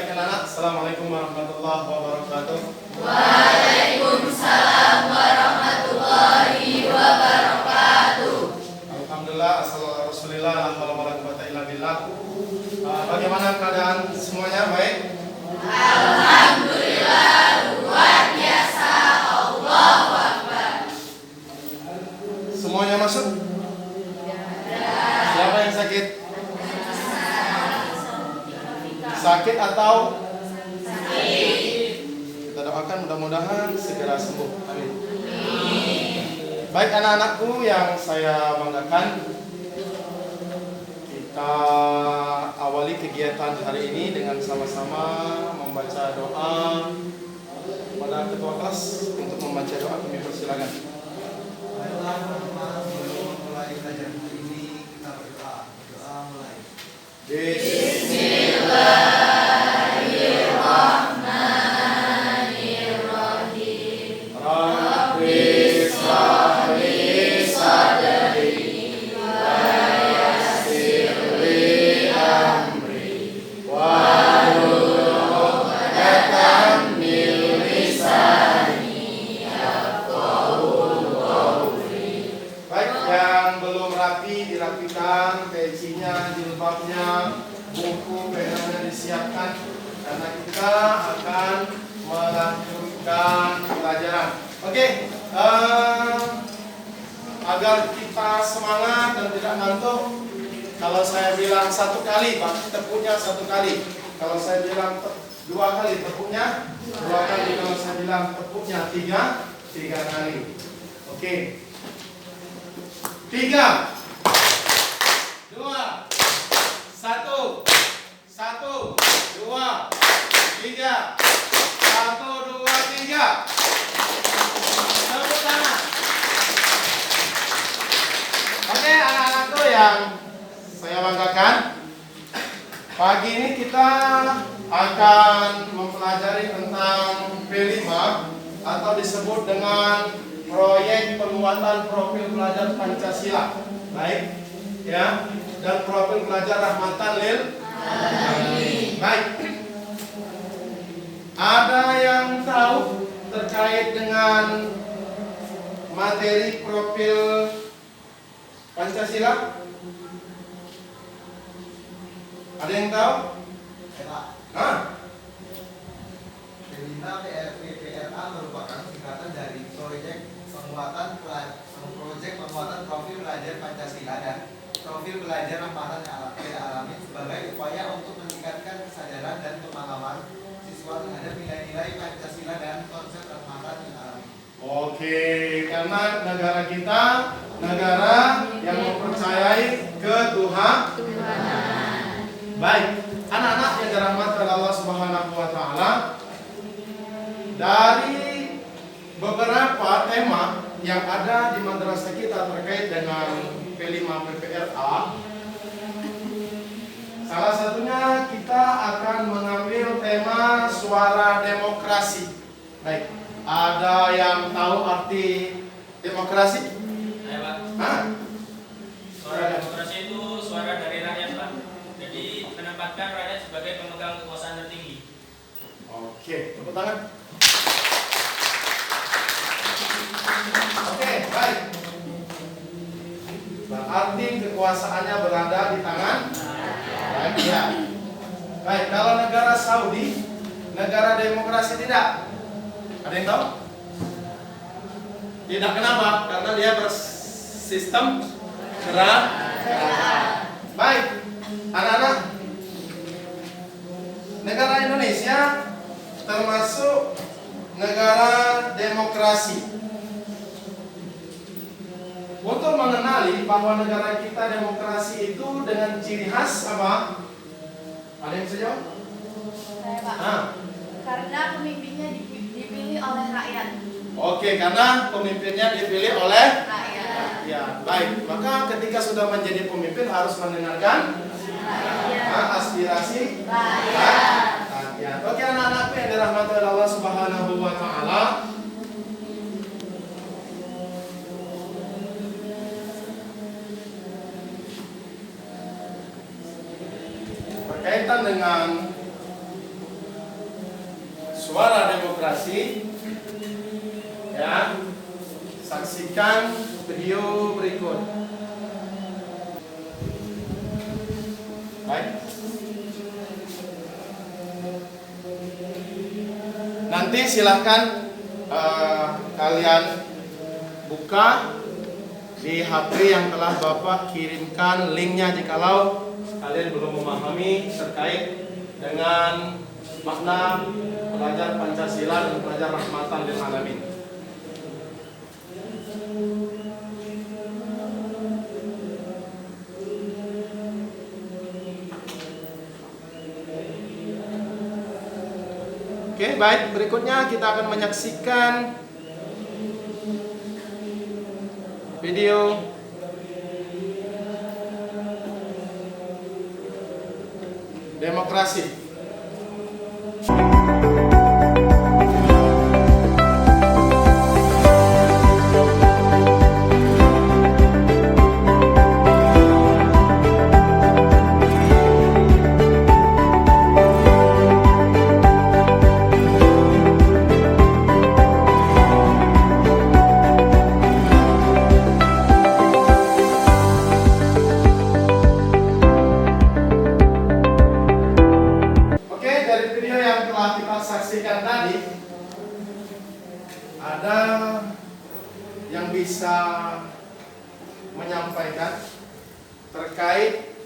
Baik anak-anak, Assalamualaikum warahmatullahi wabarakatuh. Waalaikumsalam warahmatullahi wabarakatuh. Alhamdulillah, assalatu rasulillah, la haula wala quwwata illa billah. Bagaimana keadaan semuanya? Baik? Alhamdulillah, luar biasa. Allahu Akbar. Semuanya masuk? Siapa yang sakit? Sakit atau? Sakit. Kita doakan mudah-mudahan segera sembuh. Amin. Baik anak-anakku yang saya banggakan, kita awali kegiatan hari ini dengan sama-sama membaca doa kepada ketua kelas. Untuk membaca doa kami persilakan. Baiklah, sebelum mulai belajar hari ini kita berdoa. Doa mulai. Bismillahirrahmanirrahim. Rabbi shrah li sadri wa yassir li amri wahlul 'uqdatam min lisani yafqahu qawli. Baik, yang belum rapi dirapikan, pecinya, jilbabnya, buku, penanya disiapkan karena kita akan melanjutkan pelajaran. Oke, agar kita semangat dan tidak ngantuk, kalau saya bilang satu kali, Pak, tepuknya satu kali. Kalau saya bilang dua kali, tepuknya dua kali. Kalau saya bilang tepuknya tiga kali. Oke. 3, 2, 1, 1, 2, 3, 1, 2, 3. Tepuk tangan. Oke, anak-anakku yang saya banggakan, pagi ini kita akan mempelajari tentang P5 atau disebut dengan proyek penguatan profil pelajar Pancasila. Baik, ya, dan profil pelajar rahmatan lil alamin. Baik. Ada yang tahu terkait dengan materi profil Pancasila? Ada yang tahu? Pak, Hah? P5 PRA merupakan singkatan dari proyek penguatan profil pelajar Pancasila dan profil pelajar rahmatan lil alamin sebagai upaya untuk meningkatkan kesadaran dan pemahaman siswa terhadap nilai-nilai Pancasila dan konsep rahmatan lil alamin. Oke, karena negara kita negara yang mempercayai ketuhanan. Baik, anak-anak yang dirahmati oleh Allah Subhanahu wa taala, dari beberapa tema yang ada di madrasah kita terkait dengan P5 PPRA, salah satunya kita akan mengambil tema suara demokrasi. Baik, ada yang tahu arti demokrasi? Ayo, Pak. Hah? Suara demokrasi itu suara dari rakyat, Pak. Jadi menempatkan rakyat sebagai pemegang kekuasaan tertinggi. Oke, tepuk tangan. Oke, baik. Berarti kekuasaannya berada di tangan rakyat. Baik, kalau negara Saudi, negara demokrasi tidak? Ada yang tahu? Tidak, kenapa? Karena dia bersistem kerajaan. Baik, anak-anak, negara Indonesia termasuk negara demokrasi. Untuk mengenali bahwa negara kita demokrasi itu dengan ciri khas apa? Ada yang bisa jawab? Saya, Pak. Nah, Karena pemimpinnya dipilih oleh rakyat. oke, karena pemimpinnya dipilih oleh Rakyat. ya, baik. Maka ketika sudah menjadi pemimpin harus mendengarkan aspirasi Rakyat. rakyat. Oke, anak-anakku yang dirahmati oleh Allah Subhanahu wa taala, berkaitan dengan Suara Demokrasi. Ya, saksikan video berikut. Baik. Nanti silahkan kalian buka di HP yang telah Bapak kirimkan linknya jikalau kalian belum memahami terkait dengan makna belajar Pancasila dan belajar rahmatan lil alamin. Oke, baik. Berikutnya kita akan menyaksikan video demokrasi. Saksikan tadi ada yang bisa menyampaikan terkait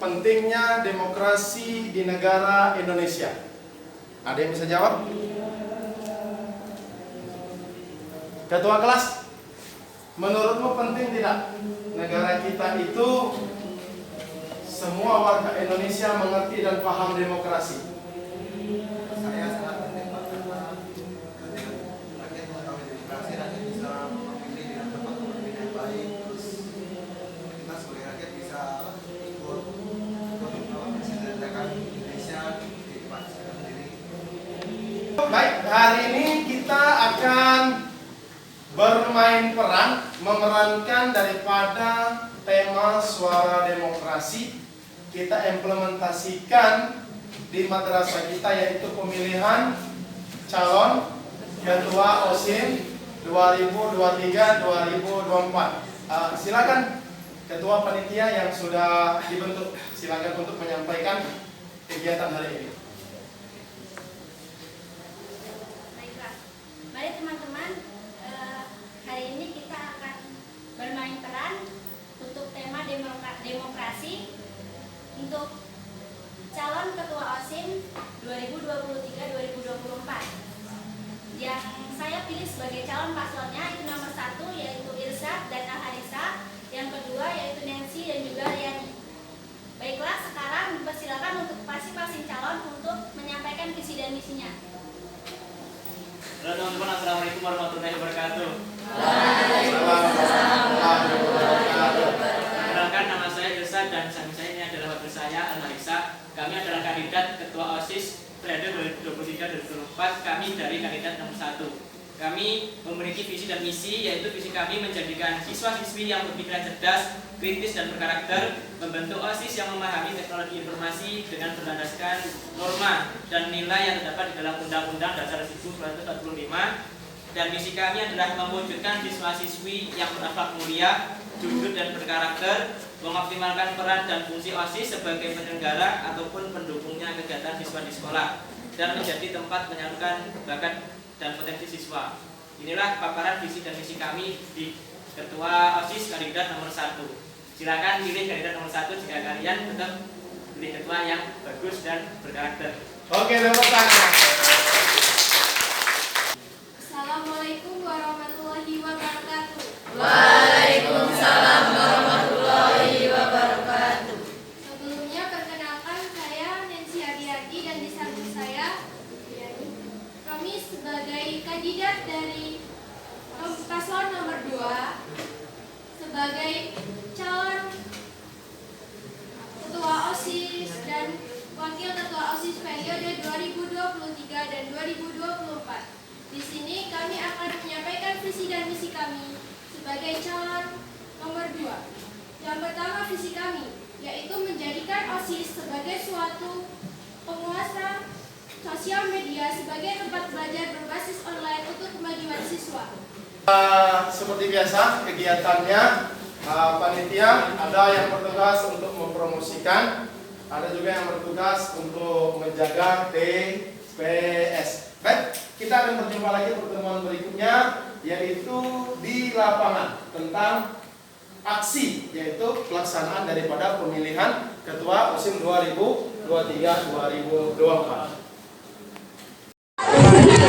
pentingnya demokrasi di negara Indonesia. Ada yang bisa jawab? Ketua kelas, menurutmu penting tidak negara kita itu semua warga Indonesia mengerti dan paham demokrasi? Saya sangat penting Pak, karena rakyat mengetahui demokrasi, rakyat bisa memilih dengan tepat pemimpin yang baik, terus kita sebagai rakyat bisa ikut mensejahterakan Indonesia di depan kita sendiri. Baik, hari ini kita akan bermain peran memerankan daripada tema suara demokrasi, kita implementasikan di madrasah kita, yaitu pemilihan calon ketua OSIM 2023-2024. Silakan ketua panitia yang sudah dibentuk, silakan untuk menyampaikan kegiatan hari ini. Baiklah, mari teman-teman, hari ini kita akan bermain peran untuk tema demokrasi untuk calon ketua OSIM 2023-2024. Yang saya pilih sebagai calon paslonnya itu nomor 1 yaitu Irsad dan Al-Harisa, yang kedua yaitu Nancy dan juga Yani. Baiklah, sekarang dipersilakan untuk masing-masing calon untuk menyampaikan visi dan misinya. Halo teman-teman, assalamualaikum warahmatullahi wabarakatuh. Perkenalkan, nama saya Irsad dan samping saya ini adalah wakil saya Al-Harisa. Kami adalah kandidat ketua OSIS periode 2023-2024. Kami dari kandidat nomor 1. Kami memiliki visi dan misi, yaitu visi kami menjadikan siswa-siswi yang berpikiran cerdas, kritis dan berkarakter, membentuk OSIS yang memahami teknologi informasi dengan berlandaskan norma dan nilai yang terdapat di dalam Undang-Undang Dasar 1945. Dan misi kami adalah mewujudkan siswa-siswi yang berakhlak mulia, jujur dan berkarakter, mengoptimalkan peran dan fungsi OSIS sebagai penyelenggara ataupun pendukungnya kegiatan siswa di sekolah, dan menjadi tempat menyalurkan bakat dan potensi siswa. Inilah paparan visi dan misi kami di ketua OSIS kandidat nomor 1. Silakan pilih kandidat nomor 1 jika kalian tetap pilih ketua yang bagus dan berkarakter. Oke, tepuk tangan. Assalamualaikum warahmatullahi wabarakatuh. Waalaikumsalam warahmatullahi wabarakatuh. Sebelumnya perkenalkan, saya Nancy Ariadi dan di samping saya Yani. Kami sebagai kandidat dari paslon nomor 2 sebagai calon ketua OSIS dan wakil ketua OSIS periode 2023 dan 2024. Di sini kami akan menyampaikan visi dan misi kami sebagai calon nomor 2. Yang pertama, visi kami yaitu menjadikan OSIS sebagai suatu penguasa sosial sebagai tempat belajar berbasis online untuk kemajuan siswa. Seperti biasa kegiatannya panitia ada yang bertugas untuk mempromosikan, ada juga yang bertugas untuk menjaga TPS. Baik, kita akan berjumpa lagi pertemuan berikutnya yaitu di lapangan tentang aksi, yaitu pelaksanaan daripada pemilihan ketua OSIM 2023-2024.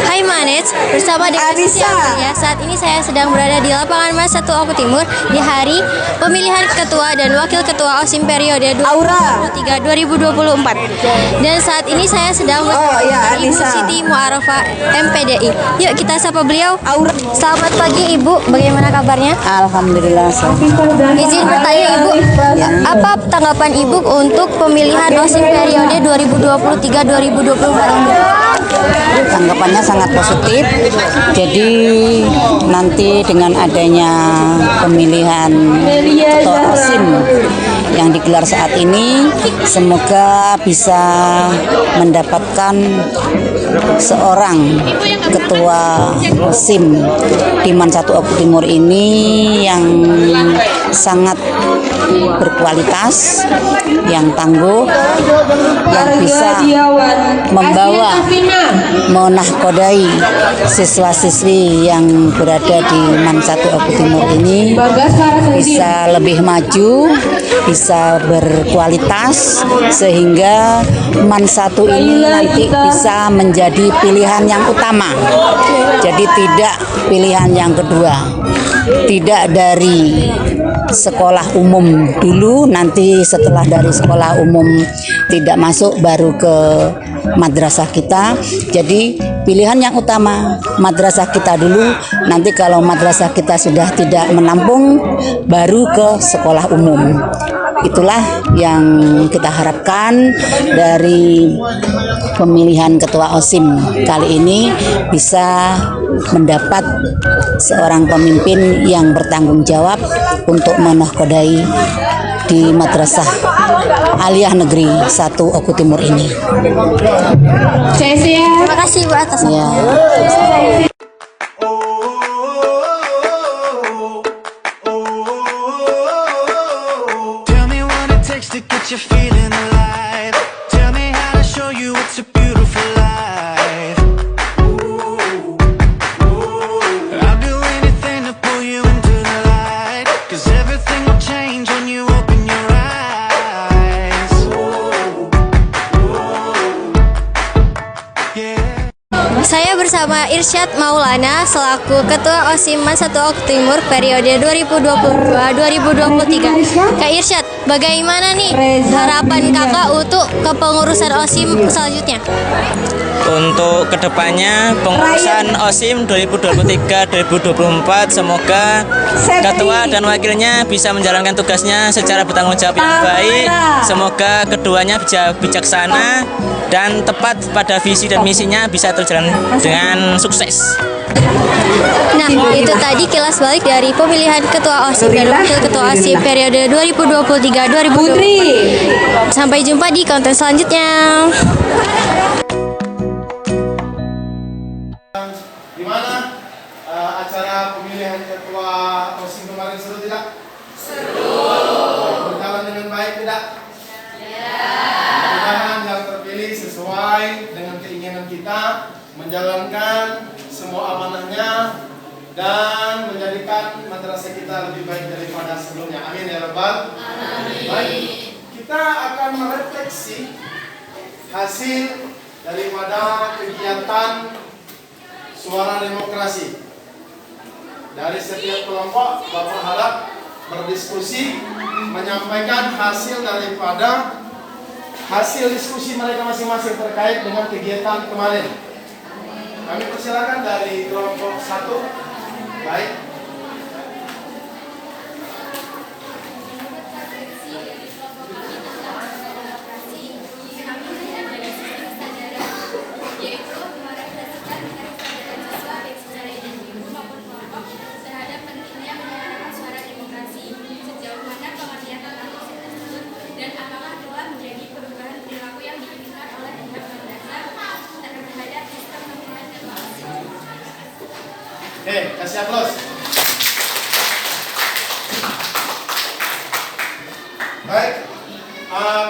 Hai Manet, bersama dengan Siti Amalia. Saat ini saya sedang berada di lapangan Mas 1 Oku Timur di hari pemilihan ketua dan wakil ketua OSIM periode 2023-2024. Dan saat ini saya sedang bersama Ibu Siti Mu'arofah MPDI. Yuk kita sapa beliau. Selamat pagi Ibu, bagaimana kabarnya? Alhamdulillah. Izin bertanya Ibu, apa tanggapan Ibu untuk pemilihan OSIM periode 2023-2024? Tanggapannya sangat positif. Jadi nanti dengan adanya pemilihan ketua OSIM yang digelar saat ini, semoga bisa mendapatkan seorang ketua OSIM di MAN 1 Oku Timur ini yang sangat berkualitas, yang tangguh, yang bisa membawa menahkodai siswa-siswi yang berada di MAN 1 Oku Timur ini bisa lebih maju, bisa berkualitas, sehingga MAN 1 ini nanti bisa menjadi pilihan yang utama. Jadi tidak pilihan yang kedua, tidak dari sekolah umum dulu, nanti setelah dari sekolah umum tidak masuk baru ke madrasah kita. Jadi pilihan yang utama madrasah kita dulu, nanti kalau madrasah kita sudah tidak menampung baru ke sekolah umum. Itulah yang kita harapkan dari pemilihan ketua OSIM kali ini, bisa mendapat seorang pemimpin yang bertanggung jawab untuk menahkodai di Madrasah Aliyah Negeri 1 Oku Timur ini. Terima kasih Bu atas waktunya. Tell me what it takes to get you feeling alive. Tell me how to show you it's a beautiful life. I'll do anything to pull you into the light, 'cause everything will change when you open your eyes. Yeah. Saya bersama Irsyad Maulana selaku Ketua OSIM MAN 1 Oku Timur periode 2022-2023. Kak Irsyad, bagaimana nih harapan kakak untuk kepengurusan OSIM selanjutnya? Untuk kedepannya pengurusan OSIM 2023-2024 semoga ketua dan wakilnya bisa menjalankan tugasnya secara bertanggung jawab yang baik. Semoga keduanya bisa bijaksana dan tepat pada visi dan misinya, bisa terjalan dengan sukses. Nah, itu tadi kilas balik dari pemilihan ketua OSIM dan wakil ketua OSIM periode 2023-2024. Sampai jumpa di konten selanjutnya. Gimana acara pemilihan ketua OSIM kemarin, seru tidak? Seru. Berjalan dengan baik tidak? Mudah-mudahan yang terpilih sesuai dengan keinginan kita, menjalankan semua amanahnya dan menjadikan madrasah kita lebih baik daripada sebelumnya. Amin ya rabbal alamin. Baik, kita akan merefleksi hasil daripada kegiatan suara demokrasi. Dari setiap kelompok Bapak harap berdiskusi, menyampaikan hasil daripada hasil diskusi mereka masing-masing terkait dengan kegiatan kemarin. Kami persilakan dari kelompok 1. Baik. Dan apakah telah menjadi perubahan perilaku yang diinginkan oleh pihak madrasah terhadap sistem Oke, kasih aplaus. Baik,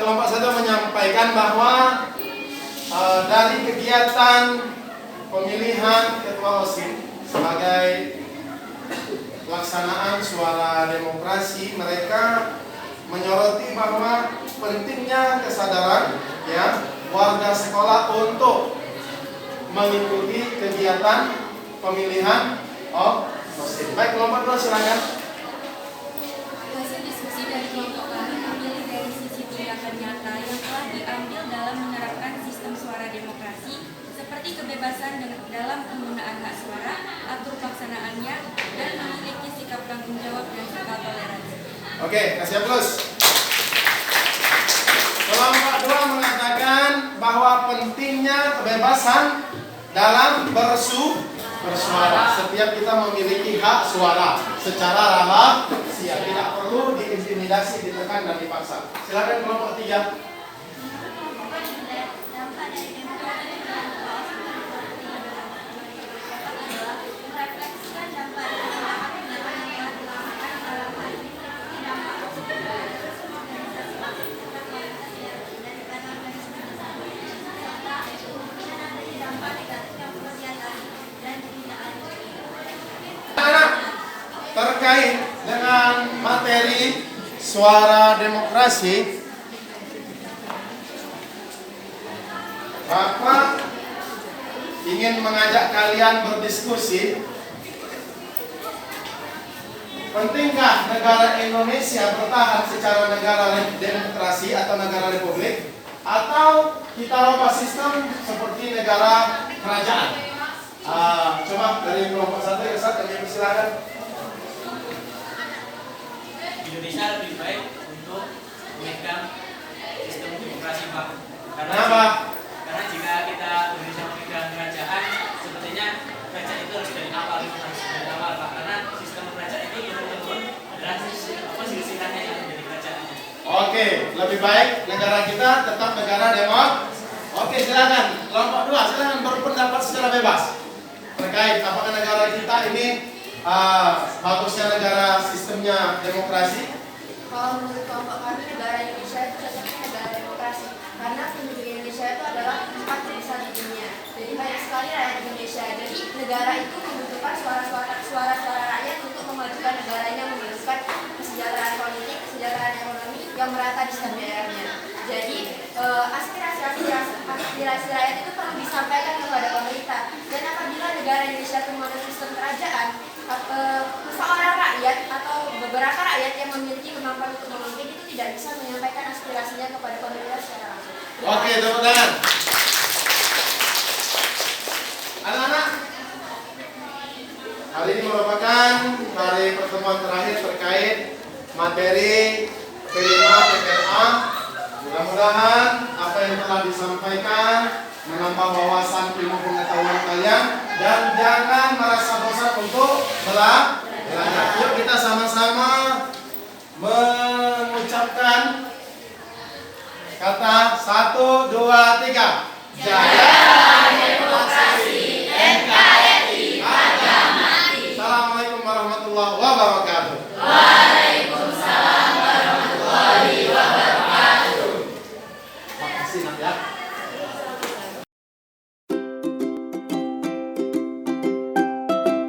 kelompok 1 menyampaikan bahwa dari kegiatan pemilihan ketua OSIS sebagai pelaksanaan suara demokrasi, mereka menyoroti bahwa pentingnya kesadaran ya warga sekolah untuk mengikuti kegiatan pemilihan OSIS. Baik, kelompok 2 silakan. Hasil diskusi dari kelompok kami memilih dari sisi tindakan nyata yang telah diambil dalam menerapkan sistem suara demokrasi seperti kebebasan dalam penggunaan hak suara, atur pelaksanaannya, dan memiliki sikap tanggung jawab dan serta toleransi. Oke, kasih aplaus. Kelompok 2 mengatakan bahwa pentingnya kebebasan dalam bersuara. Setiap kita memiliki hak suara secara rahasia, tidak perlu diintimidasi, ditekan dan dipaksa. Silakan kelompok 3. Terkait dengan materi suara demokrasi, Bapak ingin mengajak kalian berdiskusi. Pentingkah negara Indonesia bertahan secara negara demokrasi atau negara republik, atau kita rubah sistem seperti negara kerajaan? Coba dari kelompok 1 ya, kami silakan. Indonesia lebih baik untuk memegang sistem demokrasi, Pak. Kenapa? Karena jika kita Indonesia memegang kerajaan, sepertinya kerajaan itu harus dari awal, Pak. Karena sistem kerajaan itu turun-temurun adalah silsilannya yang menjadi kerajaan. Oke, lebih baik negara kita tetap negara demokrasi. Oke, silakan kelompok 2 silakan berpendapat secara bebas terkait apakah negara kita ini bagusnya negara sistemnya demokrasi. Kalau menurut kelompok kami, negara Indonesia itu cocoknya negara demokrasi karena penduduk Indonesia itu adalah 4 terbesar di dunia. Jadi banyak sekali rakyat Indonesia. Jadi negara itu membutuhkan suara-suara rakyat untuk memajukan negaranya, menguruskan kesejahteraan politik, kesejahteraan ekonomi yang merata di setiap daerahnya. Jadi aspirasi rakyat itu perlu disampaikan kepada pemerintah. Dan apabila negara Indonesia itu menggunakan sistem kerajaan, seorang rakyat atau beberapa rakyat yang memiliki kemampuan untuk memimpin itu tidak bisa menyampaikan aspirasinya kepada pemerintah secara langsung. Oke, tepuk tangan. Anak-anak, hari ini merupakan hari pertemuan terakhir terkait materi P5 PPA. Mudah-mudahan apa yang telah disampaikan menambah wawasan ilmu pengetahuan kalian dan jangan merasa bosan untuk belajar. Yuk kita sama-sama mengucapkan kata 1, 2, 3. Jaya